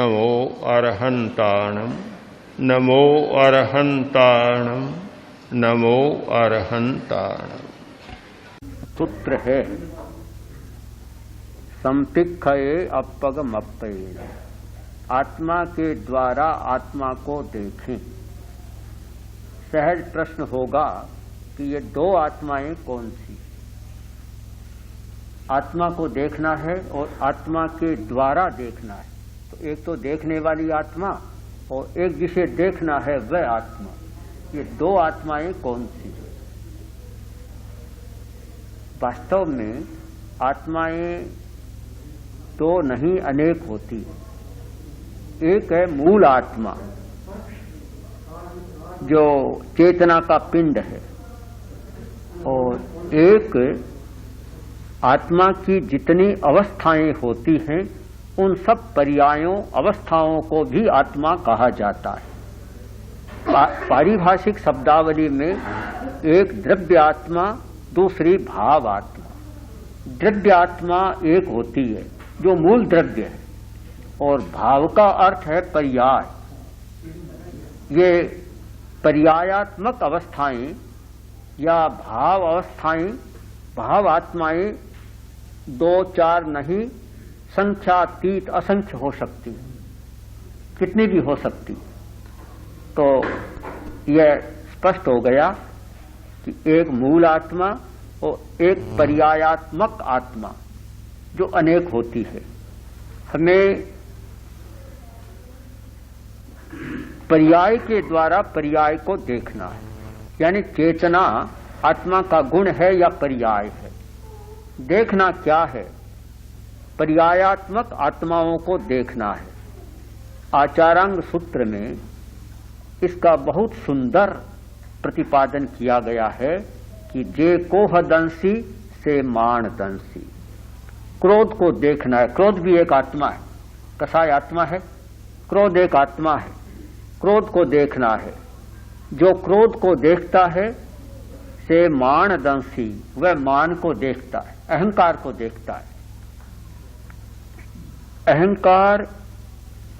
नमो अरहंताणम नमो अरहंताणम नमो अरहंताणम। सूत्र है संपिक्षये अपगमप्पये, आत्मा के द्वारा आत्मा को देखें। सहज प्रश्न होगा कि ये दो आत्माएं कौन सी? आत्मा को देखना है और आत्मा के द्वारा देखना है। तो एक तो देखने वाली आत्मा और एक जिसे देखना है वह आत्मा, ये दो आत्माएं कौन सी? वास्तव में आत्माएं दो नहीं अनेक होती है। एक है मूल आत्मा जो चेतना का पिंड है, और एक आत्मा की जितनी अवस्थाएं होती हैं उन सब पर्यायों अवस्थाओं को भी आत्मा कहा जाता है। पारिभाषिक शब्दावली में एक द्रव्य आत्मा, दूसरी भाव आत्मा। द्रव्य आत्मा एक होती है जो मूल द्रव्य है, और भाव का अर्थ है पर्याय। ये पर्यायात्मक अवस्थाएं या भाव अवस्थाएं, भाव आत्माएं दो चार नहीं, संख्यातीत असंख्य हो सकती, कितनी भी हो सकती। तो यह स्पष्ट हो गया कि एक मूल आत्मा और एक पर्यायात्मक आत्मा जो अनेक होती है। हमें पर्याय के द्वारा पर्याय को देखना है, यानी चेतना आत्मा का गुण है या पर्याय है। देखना क्या है? पर्यायात्मक आत्माओं को देखना है। आचारांग सूत्र में इसका बहुत सुंदर प्रतिपादन किया गया है कि जे कोहदंसी से माणदंसी। क्रोध को देखना है। क्रोध भी एक आत्मा है, कसाय आत्मा है, क्रोध एक आत्मा है। क्रोध को देखना है। जो क्रोध को देखता है से माणदंसी, वह मान को देखता है, अहंकार को देखता है। अहंकार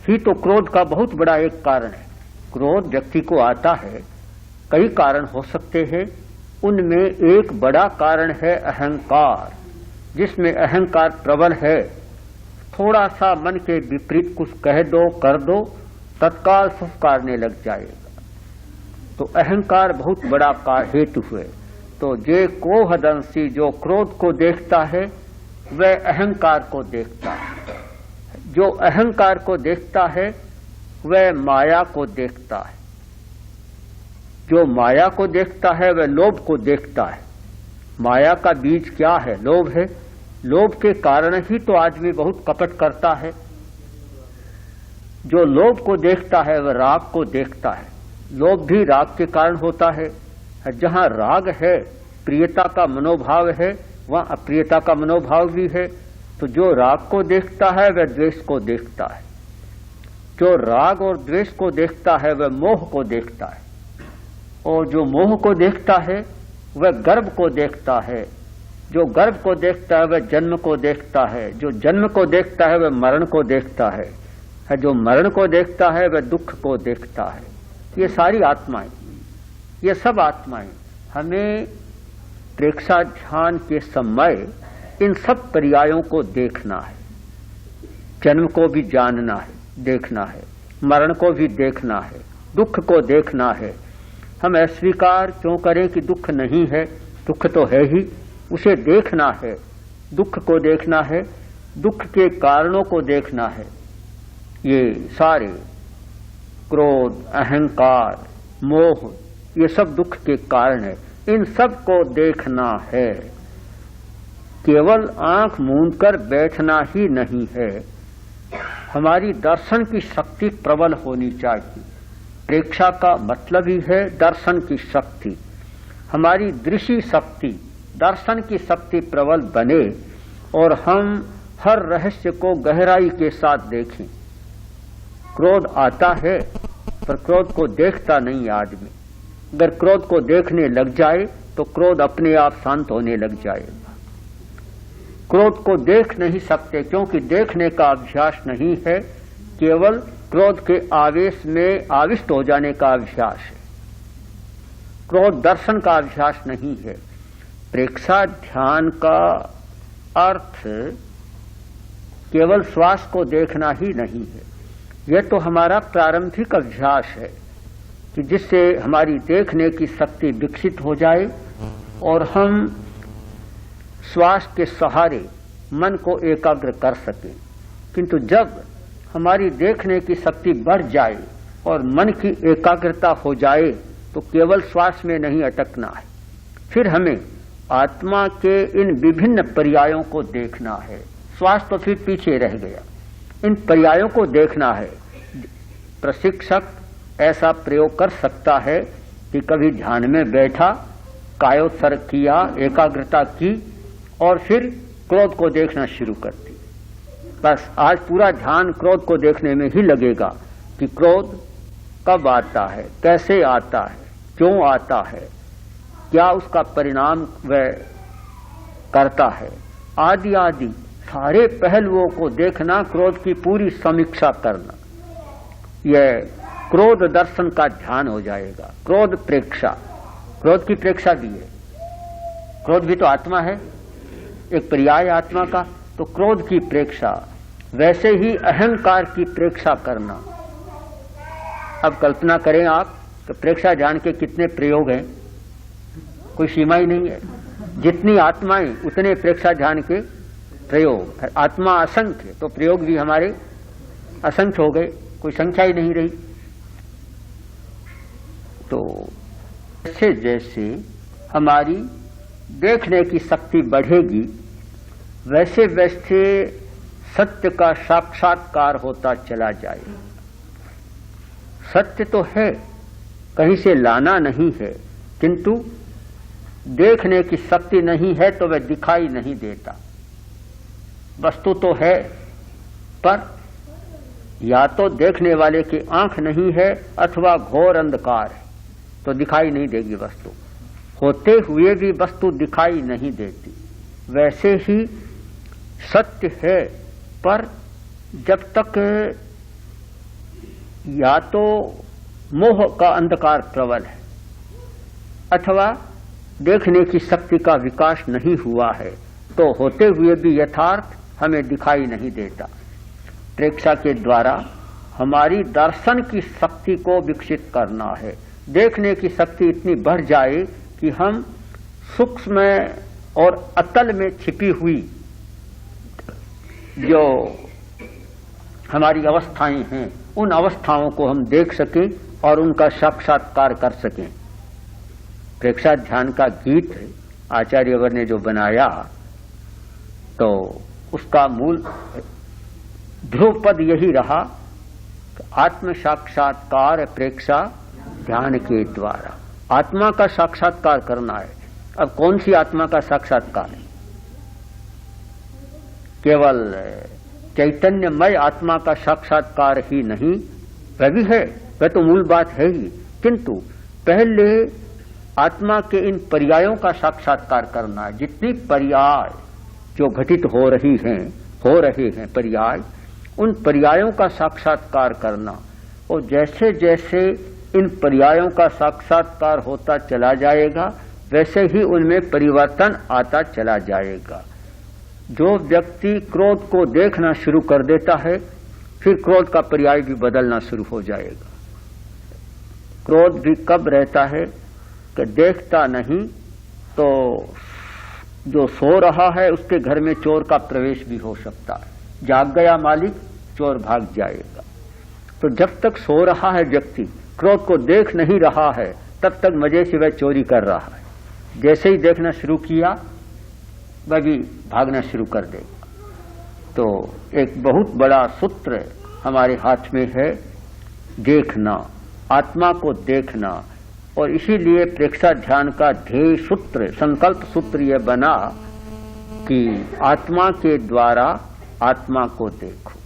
ही तो क्रोध का बहुत बड़ा एक कारण है। क्रोध व्यक्ति को आता है, कई कारण हो सकते हैं, उनमें एक बड़ा कारण है अहंकार। जिसमें अहंकार प्रबल है, थोड़ा सा मन के विपरीत कुछ कह दो कर दो, तत्काल फुफकारने लग जाएगा। तो अहंकार बहुत बड़ा हेतु है। तो जे कोहदंसी, जो क्रोध को देखता है वह अहंकार को देखता है। जो अहंकार को देखता है वह माया को देखता है। जो माया को देखता है वह लोभ को देखता है। माया का बीज क्या है? लोभ है। लोभ के कारण ही तो आदमी बहुत कपट करता है। जो लोभ को देखता है वह राग को देखता है। लोभ भी राग के कारण होता है। जहां राग है, प्रियता का मनोभाव है, वहां अप्रियता का मनोभाव भी है। तो जो राग को देखता है वह द्वेष को देखता है। जो राग और द्वेष को देखता है वह मोह को देखता है, और जो मोह को देखता है वह गर्भ को देखता है। जो गर्भ को देखता है वह जन्म को देखता है। जो जन्म को देखता है वह मरण को देखता है। जो मरण को देखता है वह दुख को देखता है। ये सारी आत्माएं, ये सब आत्माएं, हमें प्रेक्षा ध्यान के समय इन सब पर्यायों को देखना है। जन्म को भी जानना है, देखना है, मरण को भी देखना है, दुख को देखना है। हम अस्वीकार क्यों करें कि दुख नहीं है? दुख तो है ही, उसे देखना है। दुख को देखना है, दुख के कारणों को देखना है। ये सारे क्रोध, अहंकार, मोह, ये सब दुख के कारण है। इन सब को देखना है। केवल आंख मूंद कर बैठना ही नहीं है, हमारी दर्शन की शक्ति प्रबल होनी चाहिए। प्रेक्षा का मतलब ही है दर्शन की शक्ति। हमारी दृष्टि शक्ति, दर्शन की शक्ति प्रबल बने और हम हर रहस्य को गहराई के साथ देखें। क्रोध आता है पर क्रोध को देखता नहीं आदमी। अगर क्रोध को देखने लग जाए तो क्रोध अपने आप शांत होने लग जाएगा। क्रोध को देख नहीं सकते क्योंकि देखने का अभ्यास नहीं है, केवल क्रोध के आवेश में आविष्ट हो जाने का अभ्यास है। क्रोध दर्शन का अभ्यास नहीं है। प्रेक्षा ध्यान का अर्थ केवल श्वास को देखना ही नहीं है। यह तो हमारा प्रारंभिक अभ्यास है कि जिससे हमारी देखने की शक्ति विकसित हो जाए और हम श्वास के सहारे मन को एकाग्र कर सकें। किंतु जब हमारी देखने की शक्ति बढ़ जाए और मन की एकाग्रता हो जाए तो केवल श्वास में नहीं अटकना है, फिर हमें आत्मा के इन विभिन्न पर्यायों को देखना है। श्वास तो फिर पीछे रह गया, इन पर्यायों को देखना है। प्रशिक्षक ऐसा प्रयोग कर सकता है कि कभी ध्यान में बैठा, कायोत्सर्ग किया, एकाग्रता की और फिर क्रोध को देखना शुरू कर दी। बस आज पूरा ध्यान क्रोध को देखने में ही लगेगा कि क्रोध कब आता है, कैसे आता है, क्यों आता है, क्या उसका परिणाम वह करता है, आदि आदि सारे पहलुओं को देखना, क्रोध की पूरी समीक्षा करना, यह क्रोध दर्शन का ध्यान हो जाएगा। क्रोध प्रेक्षा, क्रोध की प्रेक्षा भी है। क्रोध भी तो आत्मा है, एक पर्याय आत्मा का। तो क्रोध की प्रेक्षा, वैसे ही अहंकार की प्रेक्षा करना। अब कल्पना करें आप कि प्रेक्षा जान के कितने प्रयोग हैं, कोई सीमा ही नहीं है। जितनी आत्माएं उतने प्रेक्षा जान के प्रयोग। आत्मा असंख्य तो प्रयोग भी हमारे असंख्य हो गए, कोई संख्या ही नहीं रही। तो जैसे जैसे हमारी देखने की शक्ति बढ़ेगी वैसे वैसे सत्य का साक्षात्कार होता चला जाएगा। सत्य तो है, कहीं से लाना नहीं है, किंतु देखने की शक्ति नहीं है तो वह दिखाई नहीं देता। वस्तु तो है, पर या तो देखने वाले की आंख नहीं है अथवा घोर अंधकार है, तो दिखाई नहीं देगी वस्तु। होते हुए भी वस्तु दिखाई नहीं देती। वैसे ही सत्य है, पर जब तक या तो मोह का अंधकार प्रबल है अथवा देखने की शक्ति का विकास नहीं हुआ है, तो होते हुए भी यथार्थ हमें दिखाई नहीं देता। प्रेक्षा के द्वारा हमारी दर्शन की शक्ति को विकसित करना है। देखने की शक्ति इतनी बढ़ जाए कि हम सूक्ष्म और अतल में छिपी हुई जो हमारी अवस्थाएं हैं, उन अवस्थाओं को हम देख सकें और उनका साक्षात्कार कर सकें। प्रेक्षा ध्यान का गीत आचार्यवर ने जो बनाया, तो उसका मूल ध्रुवपद यही रहा, आत्म साक्षात्कार प्रेक्षा ध्यान के द्वारा। आत्मा का साक्षात्कार करना है। अब कौन सी आत्मा का साक्षात्कार है? केवल चैतन्यमय आत्मा का साक्षात्कार ही नहीं, वह भी है, वह तो मूल बात है ही, किंतु पहले आत्मा के इन पर्यायों का साक्षात्कार करना है। जितनी पर्याय जो घटित हो रहे हैं पर्याय, उन पर्यायों का साक्षात्कार करना। और जैसे जैसे इन पर्यायों का साक्षात्कार होता चला जाएगा वैसे ही उनमें परिवर्तन आता चला जाएगा। जो व्यक्ति क्रोध को देखना शुरू कर देता है, फिर क्रोध का पर्याय भी बदलना शुरू हो जाएगा। क्रोध भी कब रहता है कि देखता नहीं तो जो सो रहा है उसके घर में चोर का प्रवेश भी हो सकता है। जाग गया मालिक, चोर भाग जाएगा। तो जब तक सो रहा है व्यक्ति, क्रोध को देख नहीं रहा है, तब तक मजे से वह चोरी कर रहा है। जैसे ही देखना शुरू किया वह भी भागना शुरू कर देगा। तो एक बहुत बड़ा सूत्र हमारे हाथ में है, देखना, आत्मा को देखना। और इसीलिए प्रेक्षा ध्यान का ध्येय सूत्र, संकल्प सूत्र यह बना कि आत्मा के द्वारा आत्मा को देखो।